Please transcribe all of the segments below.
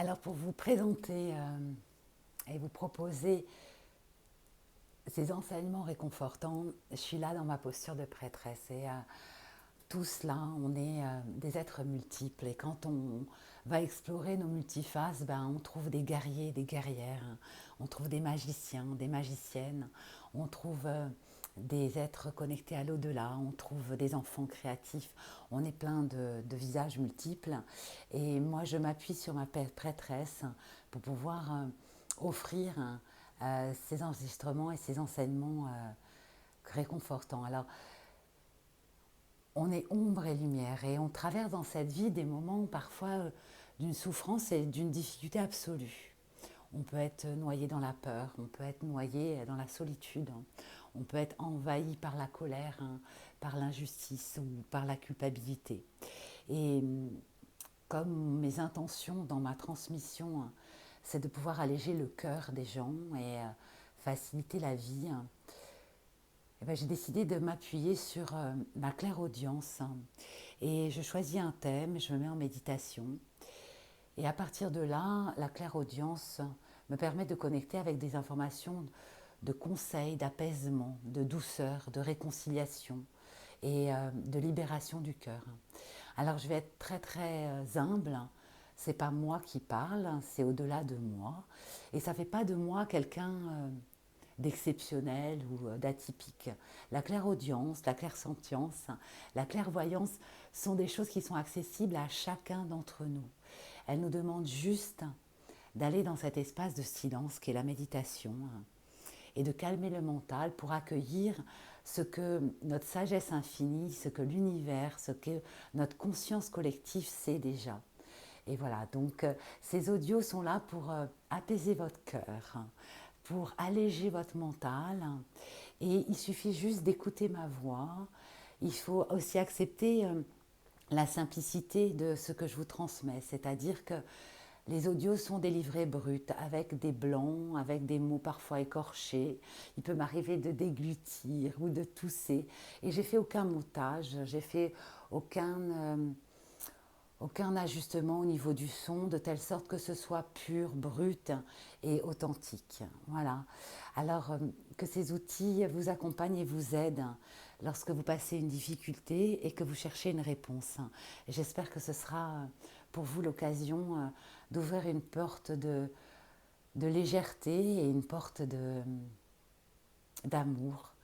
Alors pour vous présenter et vous proposer ces enseignements réconfortants, je suis là dans ma posture de prêtresse et tous là, on est des êtres multiples et quand on va explorer nos multifaces, on trouve des guerriers, des guerrières, on trouve des magiciens, des magiciennes, on trouve des êtres connectés à l'au-delà, on trouve des enfants créatifs, on est plein de visages multiples et moi je m'appuie sur ma prêtresse pour pouvoir offrir ces enregistrements et ces enseignements réconfortants. Alors on est ombre et lumière et on traverse dans cette vie des moments parfois d'une souffrance et d'une difficulté absolue. On peut être noyé dans la peur, on peut être noyé dans la solitude, on peut être envahi par la colère, par l'injustice ou par la culpabilité. Et comme mes intentions dans ma transmission, c'est de pouvoir alléger le cœur des gens et faciliter la vie, j'ai décidé de m'appuyer sur ma clairaudience et je choisis un thème, je me mets en méditation et à partir de là, la clairaudience me permet de connecter avec des informations de conseils, d'apaisement, de douceur, de réconciliation et de libération du cœur. Alors je vais être très très humble, c'est pas moi qui parle, c'est au-delà de moi et ça fait pas de moi quelqu'un d'exceptionnel ou d'atypique. La clairaudience, la clairsentience, la clairvoyance sont des choses qui sont accessibles à chacun d'entre nous. Elles nous demandent juste d'aller dans cet espace de silence qu'est la méditation et de calmer le mental pour accueillir ce que notre sagesse infinie, ce que l'univers, ce que notre conscience collective sait déjà. Et voilà, donc ces audios sont là pour apaiser votre cœur, pour alléger votre mental. Et il suffit juste d'écouter ma voix. Il faut aussi accepter la simplicité de ce que je vous transmets, c'est-à-dire que les audios sont délivrés bruts, avec des blancs, avec des mots parfois écorchés. Il peut m'arriver de déglutir ou de tousser. Et j'ai fait aucun montage, j'ai fait aucun ajustement au niveau du son, de telle sorte que ce soit pur, brut et authentique. Voilà. Alors que ces outils vous accompagnent et vous aident lorsque vous passez une difficulté et que vous cherchez une réponse. Et j'espère que ce sera pour vous l'occasion d'ouvrir une porte de légèreté et une porte d'amour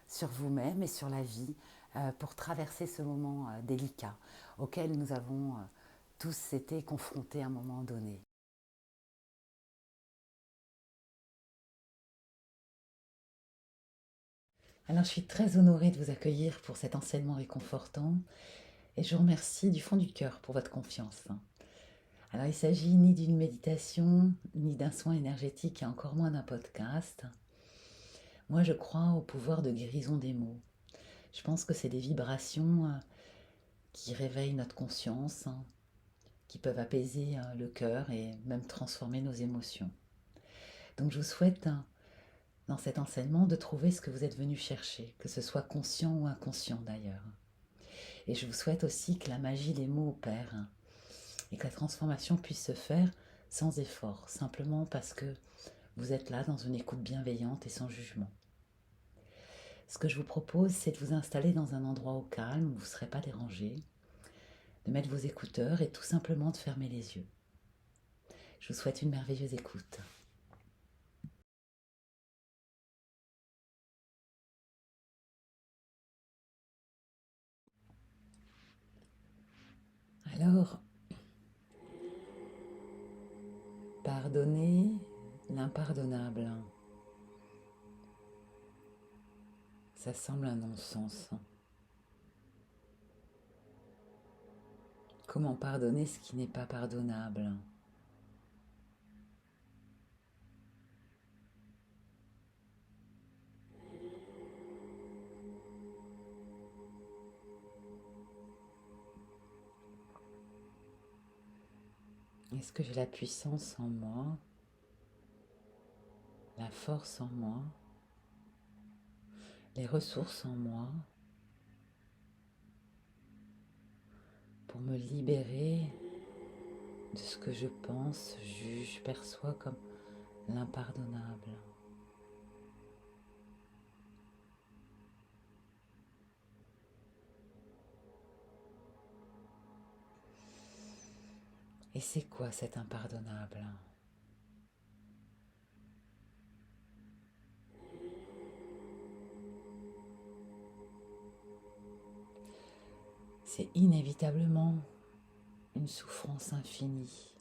sur vous-même et sur la vie pour traverser ce moment délicat auquel nous avons tous été confrontés à un moment donné. Alors je suis très honorée de vous accueillir pour cet enseignement réconfortant et je vous remercie du fond du cœur pour votre confiance. Alors il ne s'agit ni d'une méditation, ni d'un soin énergétique et encore moins d'un podcast. Moi je crois au pouvoir de guérison des mots. Je pense que c'est des vibrations qui réveillent notre conscience, qui peuvent apaiser le cœur et même transformer nos émotions. Donc je vous souhaite dans cet enseignement de trouver ce que vous êtes venu chercher, que ce soit conscient ou inconscient d'ailleurs. Et je vous souhaite aussi que la magie des mots opère et que la transformation puisse se faire sans effort, simplement parce que vous êtes là dans une écoute bienveillante et sans jugement. Ce que je vous propose, c'est de vous installer dans un endroit au calme où vous ne serez pas dérangé, de mettre vos écouteurs et tout simplement de fermer les yeux. Je vous souhaite une merveilleuse écoute. Alors, pardonner l'impardonnable. Ça semble un non-sens. Comment pardonner ce qui n'est pas pardonnable? Est-ce que j'ai la puissance en moi, la force en moi, les ressources en moi pour me libérer de ce que je pense, juge, perçois comme l'impardonnable. Et c'est quoi cet impardonnable? C'est inévitablement une souffrance infinie.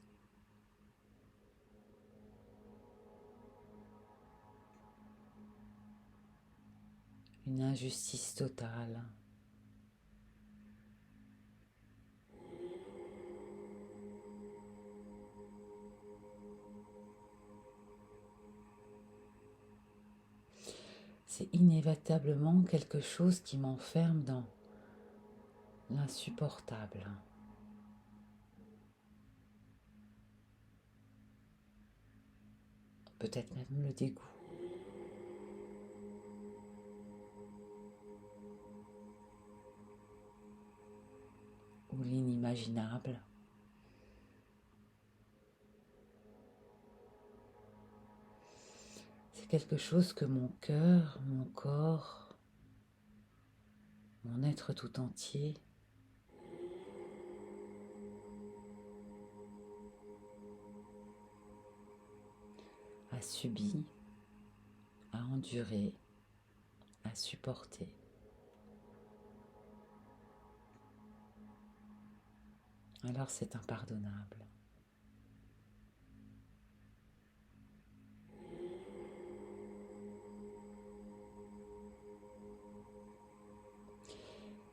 Une injustice totale. C'est inévitablement quelque chose qui m'enferme dans l'insupportable. Peut-être même le dégoût. Ou l'inimaginable. C'est quelque chose que mon cœur, mon corps, mon être tout entier a subi, a enduré, a supporté. Alors c'est impardonnable.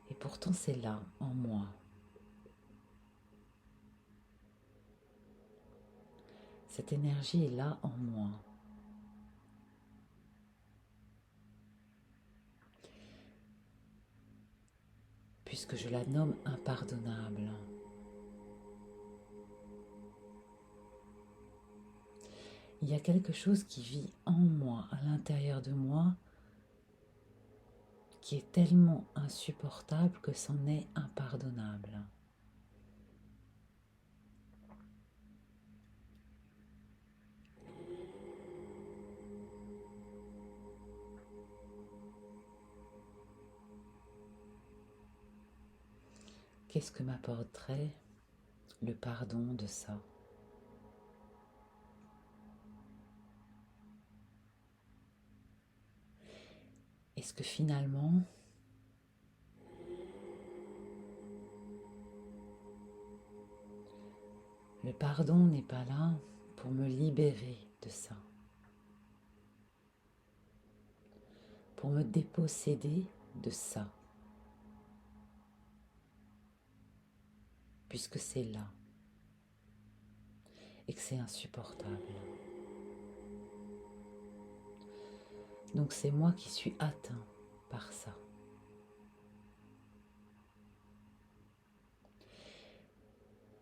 Et pourtant c'est là, en moi. Cette énergie est là en moi. Puisque je la nomme impardonnable. Il y a quelque chose qui vit en moi, à l'intérieur de moi, qui est tellement insupportable que c'en est impardonnable. Qu'est-ce que m'apporterait le pardon de ça? Est-ce que finalement, le pardon n'est pas là pour me libérer de ça, pour me déposséder de ça, puisque c'est là et que c'est insupportable. Donc c'est moi qui suis atteint par ça.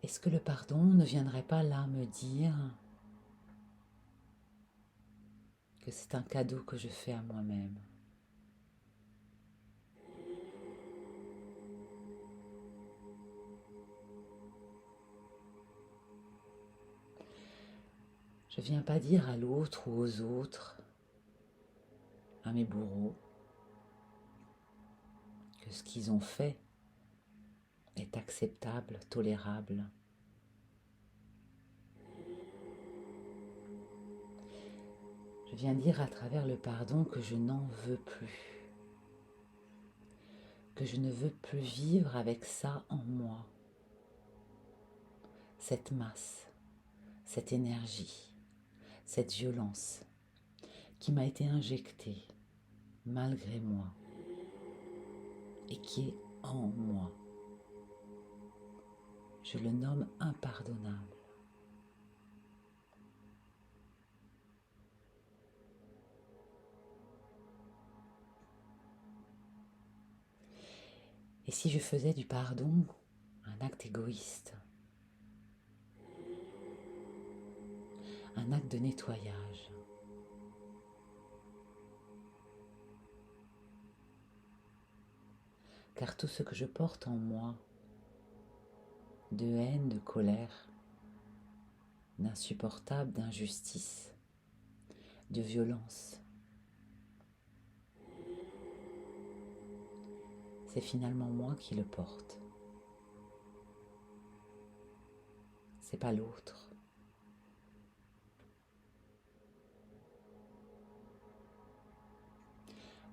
Est-ce que le pardon ne viendrait pas là me dire que c'est un cadeau que je fais à moi-même? Je ne viens pas dire à l'autre ou aux autres, à mes bourreaux, que ce qu'ils ont fait est acceptable, tolérable. Je viens dire à travers le pardon que je n'en veux plus, que je ne veux plus vivre avec ça en moi, cette masse, cette énergie, cette violence qui m'a été injectée malgré moi et qui est en moi. Je le nomme impardonnable. Et si je faisais du pardon un acte égoïste, un acte de nettoyage, car tout ce que je porte en moi, de haine, de colère, d'insupportable, d'injustice, de violence. C'est finalement moi qui le porte. C'est pas l'autre.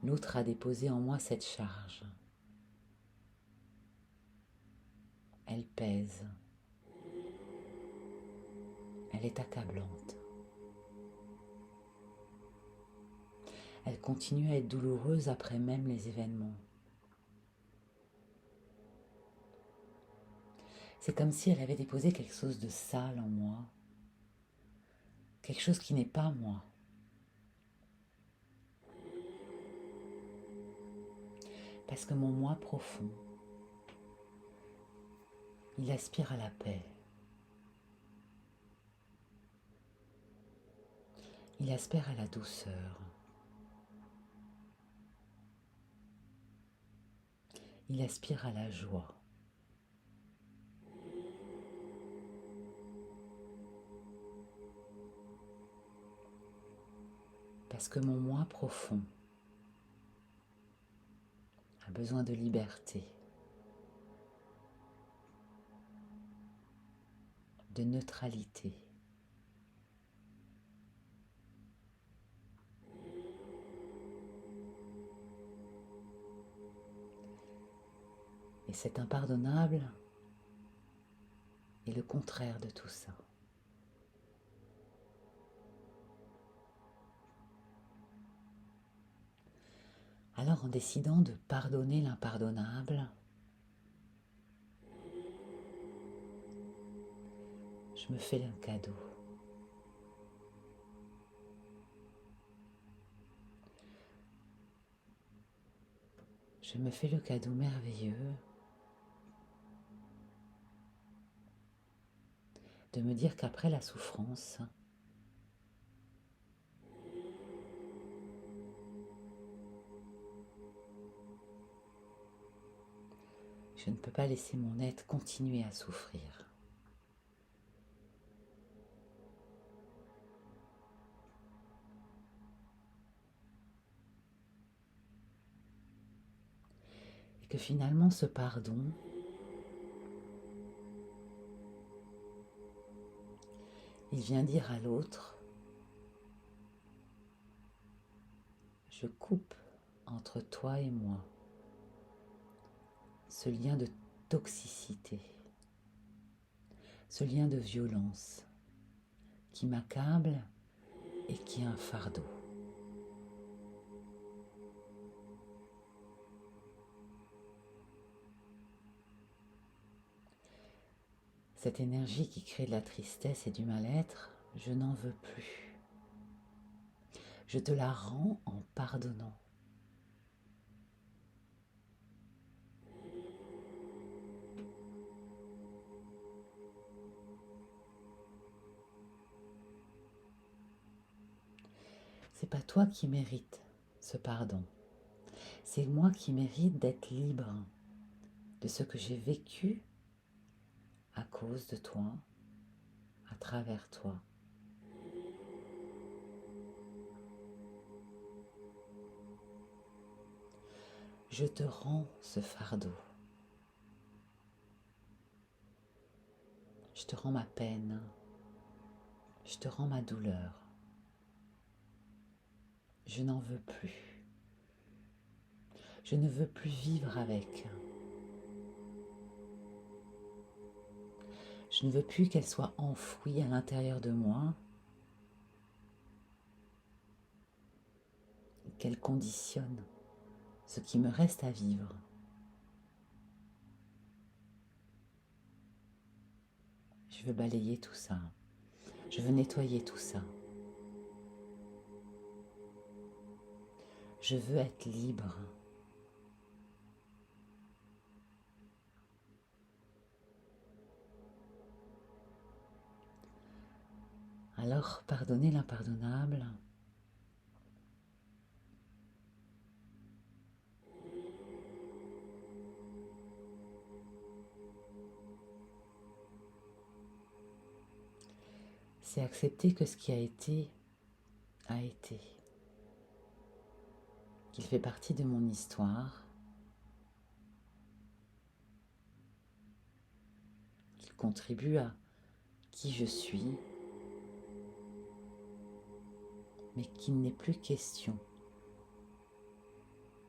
L'autre a déposé en moi cette charge. Elle pèse. Elle est accablante. Elle continue à être douloureuse après même les événements. C'est comme si elle avait déposé quelque chose de sale en moi, quelque chose qui n'est pas moi. Parce que mon moi profond, il aspire à la paix. Il aspire à la douceur. Il aspire à la joie. Parce que mon moi profond a besoin de liberté, de neutralité. Et cet impardonnable est le contraire de tout ça. Alors en décidant de pardonner l'impardonnable, je me fais un cadeau. Je me fais le cadeau merveilleux de me dire qu'après la souffrance, je ne peux pas laisser mon être continuer à souffrir. Et que finalement ce pardon, il vient dire à l'autre, je coupe entre toi et moi ce lien de toxicité, ce lien de violence qui m'accable et qui est un fardeau. Cette énergie qui crée de la tristesse et du mal-être, je n'en veux plus. Je te la rends en pardonnant. C'est pas toi qui mérites ce pardon. C'est moi qui mérite d'être libre de ce que j'ai vécu à cause de toi, à travers toi. Je te rends ce fardeau. Je te rends ma peine. Je te rends ma douleur. Je n'en veux plus. Je ne veux plus vivre avec. Je ne veux plus qu'elle soit enfouie à l'intérieur de moi, qu'elle conditionne ce qui me reste à vivre. Je veux balayer tout ça. Je veux nettoyer tout ça. Je veux être libre. Alors, pardonner l'impardonnable, c'est accepter que ce qui a été, qu'il fait partie de mon histoire, qu'il contribue à qui je suis, mais qu'il n'est plus question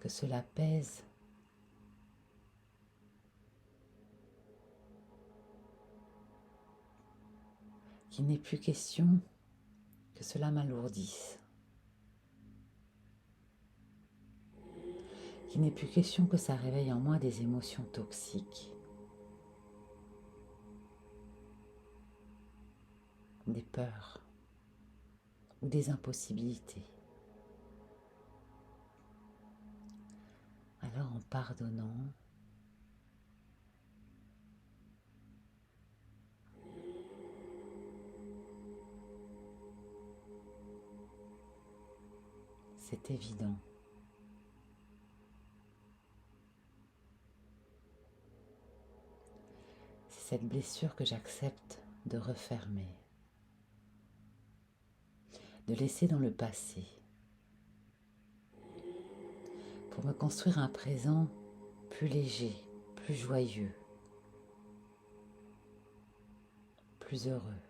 que cela pèse qu'il n'est plus question que cela m'alourdisse, qu'il n'est plus question que ça réveille en moi des émotions toxiques, des peurs ou des impossibilités. Alors en pardonnant, c'est évident. C'est cette blessure que j'accepte de refermer, de laisser dans le passé, pour me construire un présent plus léger, plus joyeux, plus heureux.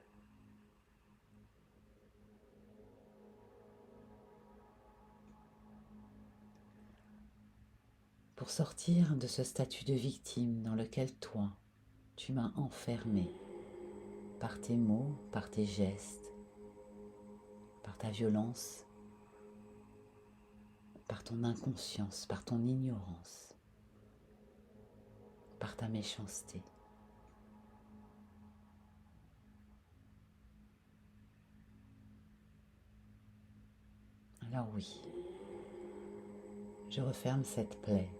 Pour sortir de ce statut de victime dans lequel toi, tu m'as enfermé par tes mots, par tes gestes, par ta violence, par ton inconscience, par ton ignorance, par ta méchanceté. Alors oui, je referme cette plaie.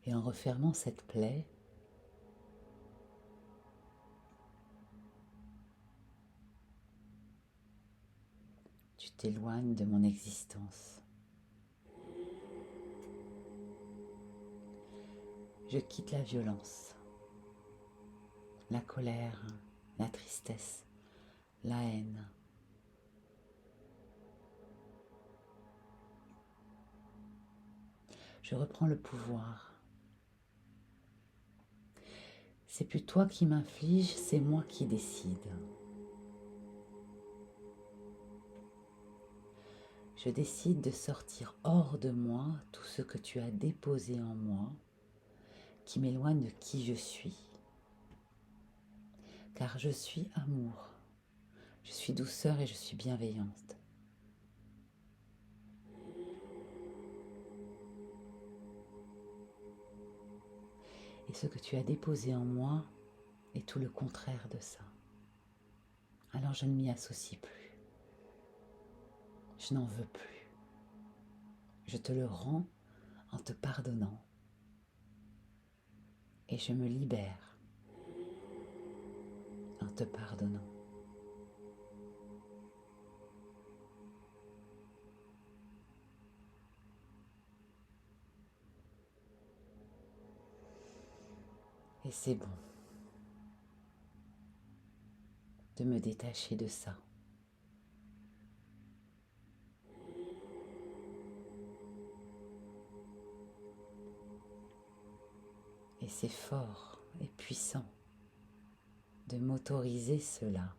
Et en refermant cette plaie, tu t'éloignes de mon existence. Je quitte la violence, la colère, la tristesse, la haine. Je reprends le pouvoir. C'est plus toi qui m'inflige, c'est moi qui décide. Je décide de sortir hors de moi tout ce que tu as déposé en moi, qui m'éloigne de qui je suis. Car je suis amour, je suis douceur et je suis bienveillante. Et ce que tu as déposé en moi est tout le contraire de ça. Alors je ne m'y associe plus. Je n'en veux plus. Je te le rends en te pardonnant. Et je me libère en te pardonnant. Et c'est bon de me détacher de ça. Et c'est fort et puissant de m'autoriser cela.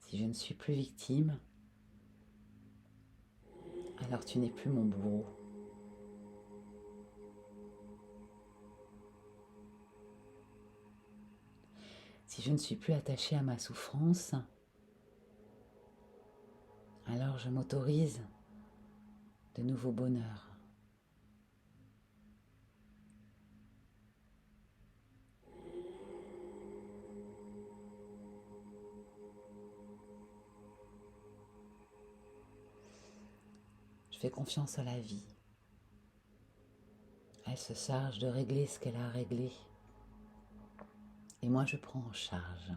Si je ne suis plus victime, alors tu n'es plus mon bourreau. Si je ne suis plus attachée à ma souffrance, alors je m'autorise de nouveaux bonheurs. Je fais confiance à la vie. Elle se charge de régler ce qu'elle a à régler. Et moi, je prends en charge.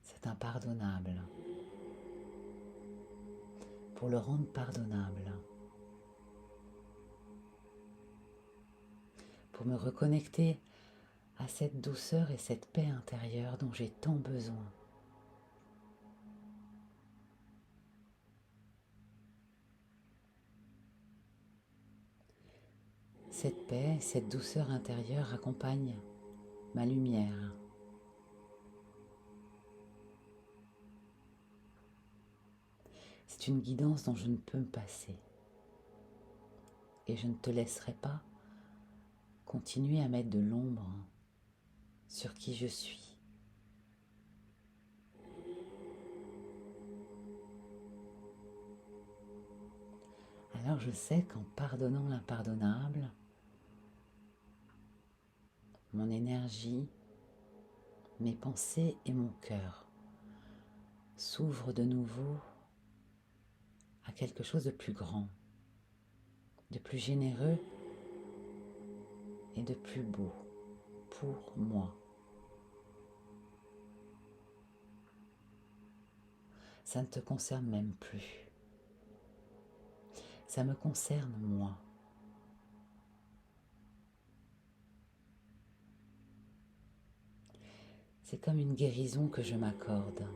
cet impardonnable, pour le rendre pardonnable, pour me reconnecter à cette douceur et cette paix intérieure dont j'ai tant besoin. Cette paix, cette douceur intérieure accompagne ma lumière. C'est une guidance dont je ne peux me passer. Et je ne te laisserai pas continuer à mettre de l'ombre sur qui je suis. Alors je sais qu'en pardonnant l'impardonnable, mon énergie, mes pensées et mon cœur s'ouvrent de nouveau à quelque chose de plus grand, de plus généreux et de plus beau pour moi. Ça ne te concerne même plus. Ça me concerne moi. C'est comme une guérison que je m'accorde.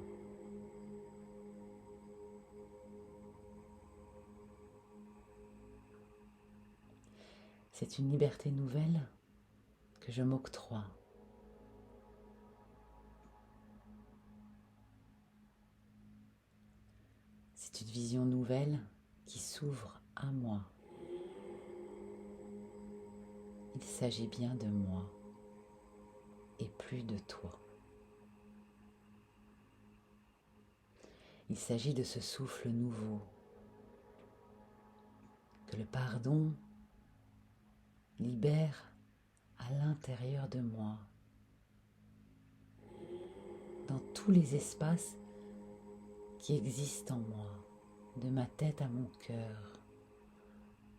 C'est une liberté nouvelle que je m'octroie. C'est une vision nouvelle qui s'ouvre à moi. Il s'agit bien de moi et plus de toi. Il s'agit de ce souffle nouveau que le pardon libère à l'intérieur de moi, dans tous les espaces qui existent en moi, de ma tête à mon cœur,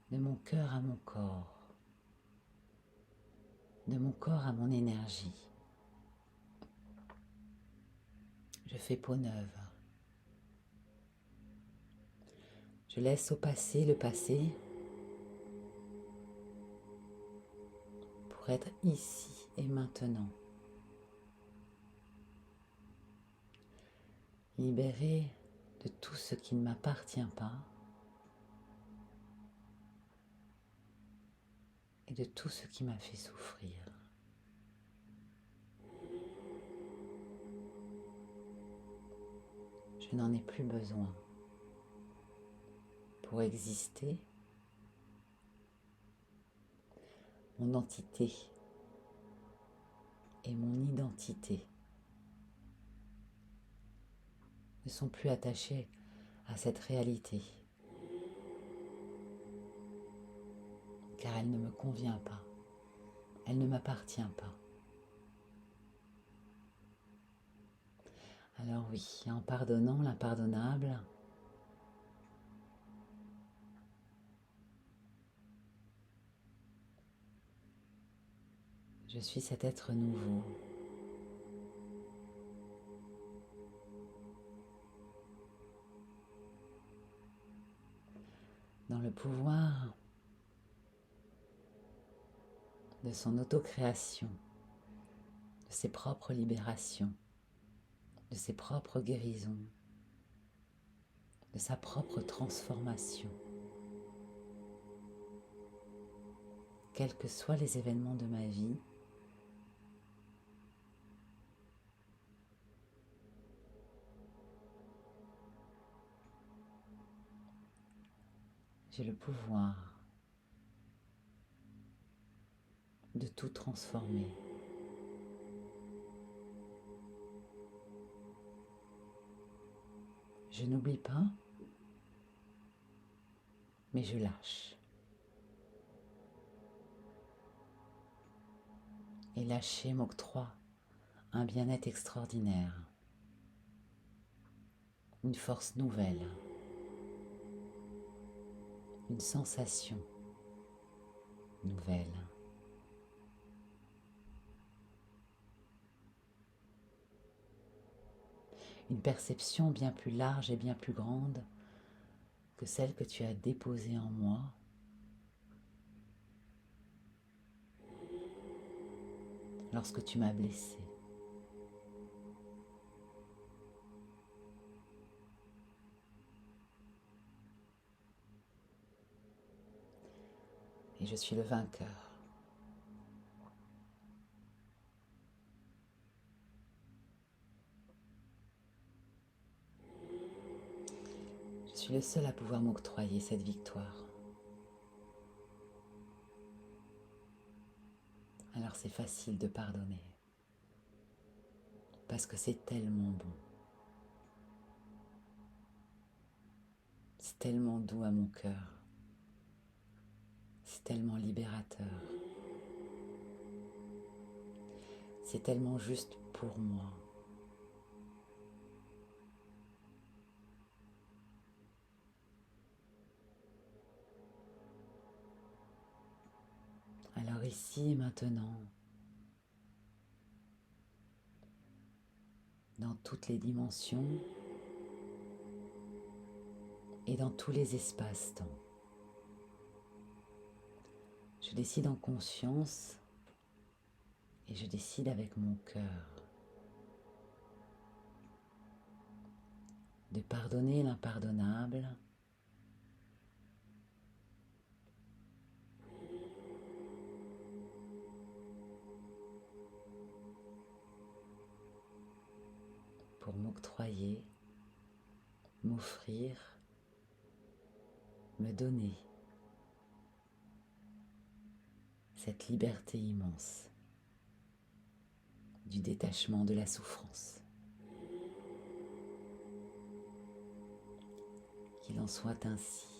de mon cœur à mon corps, de mon corps à mon énergie. Je fais peau neuve. Je laisse au passé le passé pour être ici et maintenant. Libérée de tout ce qui ne m'appartient pas et de tout ce qui m'a fait souffrir. Je n'en ai plus besoin pour exister. Mon entité et mon identité ne sont plus attachés à cette réalité, car elle ne me convient pas, elle ne m'appartient pas. Alors oui, en pardonnant l'impardonnable, je suis cet être nouveau. Dans le pouvoir de son autocréation, de ses propres libérations, de ses propres guérisons, de sa propre transformation. Quels que soient les événements de ma vie, j'ai le pouvoir de tout transformer. Je n'oublie pas, mais je lâche. Et lâcher m'octroie un bien-être extraordinaire, une force nouvelle, une sensation nouvelle. une perception bien plus large et bien plus grande que celle que tu as déposée en moi. Lorsque tu m'as blessé. Et je suis le vainqueur. Je suis le seul à pouvoir m'octroyer cette victoire. Alors c'est facile de pardonner. Parce que c'est tellement bon. C'est tellement doux à mon cœur. C'est tellement libérateur. C'est tellement juste pour moi. Alors ici et maintenant, dans toutes les dimensions et dans tous les espaces-temps, je décide en conscience et je décide avec mon cœur de pardonner l'impardonnable pour m'octroyer, m'offrir, me donner cette liberté immense du détachement de la souffrance. Qu'il en soit ainsi.